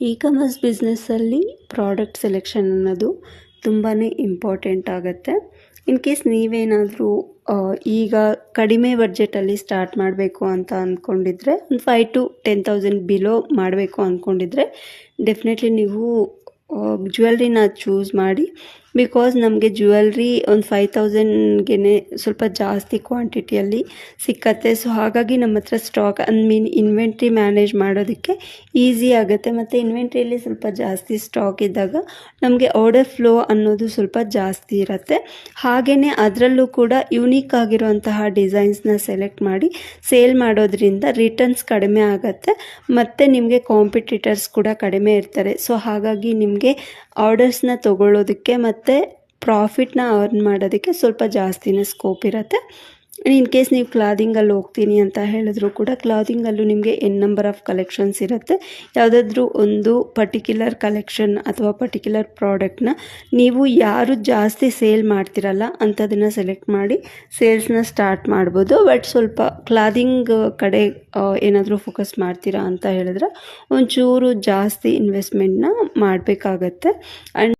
E commerce ಬಿಸ್ನೆಸ್ಸಲ್ಲಿ product selection ಅನ್ನೋದು ತುಂಬಾ important ಆಗುತ್ತೆ. ಇನ್ ಕೇಸ್ ನೀವೇನಾದರೂ ಈಗ ಕಡಿಮೆ ಬಡ್ಜೆಟಲ್ಲಿ ಸ್ಟಾರ್ಟ್ ಮಾಡಬೇಕು ಅಂತ ಅಂದ್ಕೊಂಡಿದ್ರೆ, ಒಂದು 5,000 to 10,000 ಬಿಲೋ ಮಾಡಬೇಕು ಅಂದ್ಕೊಂಡಿದ್ರೆ ಡೆಫಿನೆಟ್ಲಿ ನೀವು ಜ್ಯುವೆಲ್ರಿನ ಚೂಸ್ ಮಾಡಿ. ಬಿಕಾಸ್ ನಮಗೆ ಜ್ಯುವೆಲ್ರಿ ಒಂದು 5,000ಗೆ ಸ್ವಲ್ಪ ಜಾಸ್ತಿ ಕ್ವಾಂಟಿಟಿಯಲ್ಲಿ ಸಿಕ್ಕತ್ತೆ. ಸೊ ಹಾಗಾಗಿ ನಮ್ಮ ಹತ್ರ ಸ್ಟಾಕ್ ಇನ್ವೆಂಟ್ರಿ ಮ್ಯಾನೇಜ್ ಮಾಡೋದಕ್ಕೆ ಈಸಿ ಆಗುತ್ತೆ. ಮತ್ತು ಇನ್ವೆಂಟ್ರಿಯಲ್ಲಿ ಸ್ವಲ್ಪ ಜಾಸ್ತಿ ಸ್ಟಾಕ್ ಇದ್ದಾಗ ನಮಗೆ ಆರ್ಡರ್ ಫ್ಲೋ ಅನ್ನೋದು ಸ್ವಲ್ಪ ಜಾಸ್ತಿ ಇರುತ್ತೆ. ಹಾಗೆಯೇ ಅದರಲ್ಲೂ ಕೂಡ ಯುನೀಕ್ ಆಗಿರುವಂತಹ ಡಿಸೈನ್ಸ್ನ ಸೆಲೆಕ್ಟ್ ಮಾಡಿ ಸೇಲ್ ಮಾಡೋದ್ರಿಂದ ರಿಟರ್ನ್ಸ್ ಕಡಿಮೆ ಆಗುತ್ತೆ ಮತ್ತು ನಿಮಗೆ ಕಾಂಪಿಟೇಟರ್ಸ್ ಕೂಡ ಕಡಿಮೆ ಇರ್ತಾರೆ. ಸೊ ಹಾಗಾಗಿ ನಿಮಗೆ ಆರ್ಡರ್ಸ್ನ ತೊಗೊಳ್ಳೋದಕ್ಕೆ ಮತ್ತು ಪ್ರಾಫಿಟ್ನ ಅರ್ನ್ ಮಾಡೋದಕ್ಕೆ ಸ್ವಲ್ಪ ಜಾಸ್ತಿನೇ ಸ್ಕೋಪ್ ಇರುತ್ತೆ. ಇನ್ ಕೇಸ್ ನೀವು ಕ್ಲಾದಿಂಗಲ್ಲಿ ಹೋಗ್ತೀನಿ ಅಂತ ಹೇಳಿದ್ರು ಕೂಡ ಕ್ಲಾದಿಂಗಲ್ಲೂ ನಿಮಗೆ ನಂಬರ್ ಆಫ್ ಕಲೆಕ್ಷನ್ಸ್ ಇರುತ್ತೆ. ಯಾವುದಾದ್ರೂ ಒಂದು ಪರ್ಟಿಕ್ಯುಲರ್ ಕಲೆಕ್ಷನ್ ಅಥವಾ ಪರ್ಟಿಕ್ಯುಲರ್ ಪ್ರಾಡಕ್ಟ್ನ ನೀವು ಯಾರು ಜಾಸ್ತಿ ಸೇಲ್ ಮಾಡ್ತಿರಲ್ಲ ಅಂಥದನ್ನು ಸೆಲೆಕ್ಟ್ ಮಾಡಿ ಸೇಲ್ಸ್ನ ಸ್ಟಾರ್ಟ್ ಮಾಡ್ಬೋದು. ಬಟ್ ಸ್ವಲ್ಪ ಕ್ಲಾದಿಂಗ್ ಕಡೆ ಏನಾದರೂ ಫೋಕಸ್ ಮಾಡ್ತೀರಾ ಅಂತ ಹೇಳಿದ್ರೆ ಒಂಚೂರು ಜಾಸ್ತಿ ಇನ್ವೆಸ್ಟ್ಮೆಂಟ್ನ ಮಾಡಬೇಕಾಗತ್ತೆ. ಆ್ಯಂಡ್